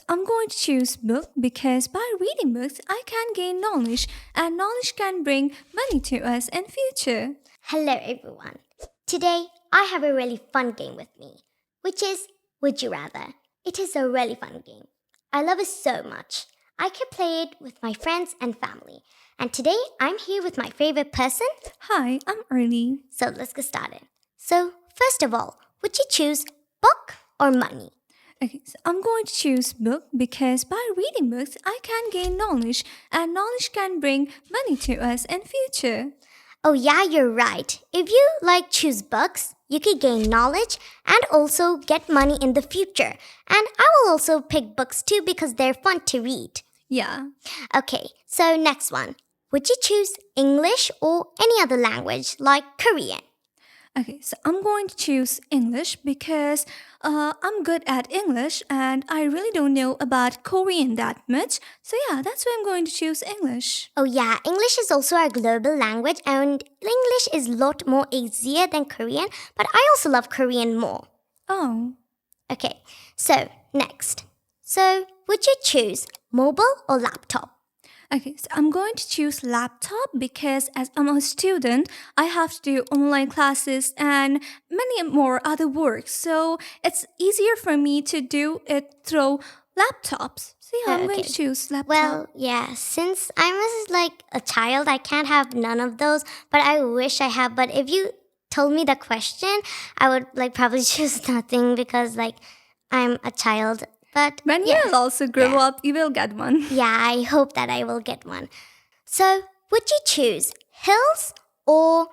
I'm going to choose book because by reading books, I can gain knowledge and knowledge can bring money to us in future. Hello everyone. Today I have a really fun game with me, which is Would You Rather. It is a really fun game. I love it so much. I can play it with my friends and family. And today I'm here with my favorite person. Hi, I'm Early. So let's get started. So first of all, would you choose book or money? Okay, so I'm going to choose book because by reading books, I can gain knowledge and knowledge can bring money to us in future. Oh yeah, you're right. If you choose books, you could gain knowledge and also get money in the future. And I will also pick books too because they're fun to read. Yeah. Okay, so next one. Would you choose English or any other language like Korean? Okay, so I'm going to choose English because I'm good at English and I really don't know about Korean that much. So yeah, that's why I'm going to choose English. Oh yeah, English is also our global language and English is a lot more easier than Korean, but I also love Korean more. Oh. Okay, so next. So would you choose mobile or laptop? Okay, so I'm going to choose laptop because as I'm a student, I have to do online classes and many more other work. So it's easier for me to do it through laptops. So yeah, I'm going to choose laptop. Well, yeah, since I'm a child, I can't have none of those, but I wish I have. But if you told me the question, I would probably choose nothing because I'm a child. But when yeah, you'll also grow up, you will get one. Yeah, I hope that I will get one. So, would you choose hills or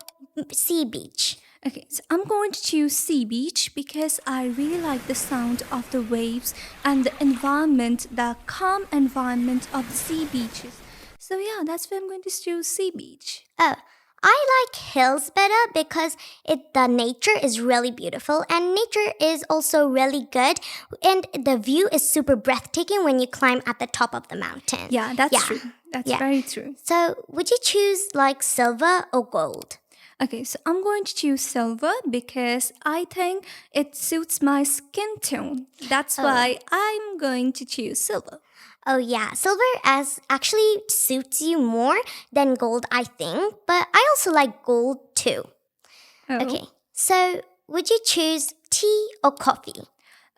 sea beach? Okay, so I'm going to choose sea beach because I really like the sound of the waves and the environment, the calm environment of the sea beaches. So yeah, that's why I'm going to choose sea beach. Oh, I like hills better because the nature is really beautiful and nature is also really good and the view is super breathtaking when you climb at the top of the mountain. Yeah, that's true. That's very true. So, would you choose silver or gold? Okay, so I'm going to choose silver because I think it suits my skin tone. That's why I'm going to choose silver. Oh yeah, silver actually suits you more than gold, I think. But I also like gold too. Oh. Okay, so would you choose tea or coffee?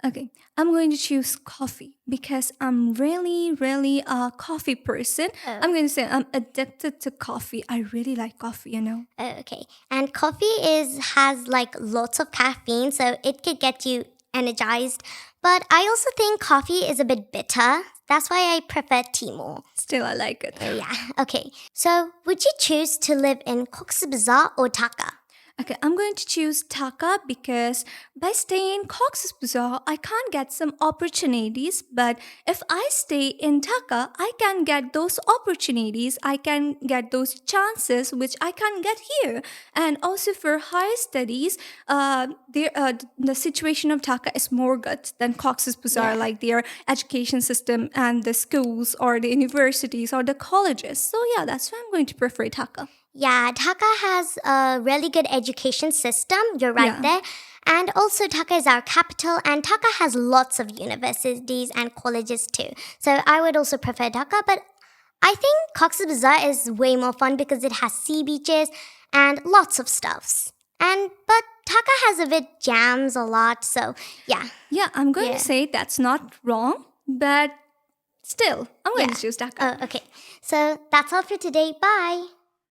Okay, I'm going to choose coffee because I'm really a coffee person. I'm going to say I'm addicted to coffee. I really like coffee, you know. Okay, and coffee has lots of caffeine, so it could get you energized. But I also think coffee is a bit bitter. That's why I prefer tea more. Still, I like it. Yeah, okay. So, would you choose to live in Cox Bazaar or Taka? Okay, I'm going to choose Taka because by staying in Cox Bazaar, I can't get some opportunities. But if I stay in Taka, I can get those opportunities. I can get those chances which I can't get here. And also for higher studies, the situation of Taka is more good than Cox Bazaar, like their education system and the schools or the universities or the colleges. So yeah, that's why I'm going to prefer Taka. Yeah, Taka has a really good education system. You're right there. And also Taka is our capital and Taka has lots of universities and colleges too. So I would also prefer Taka, but I think Cox's Bazaar is way more fun because it has sea beaches and lots of stuffs. But Taka has a bit jams a lot, so yeah. Yeah, I'm going to say that's not wrong, but still, I'm going to choose Taka. Okay, so that's all for today. Bye.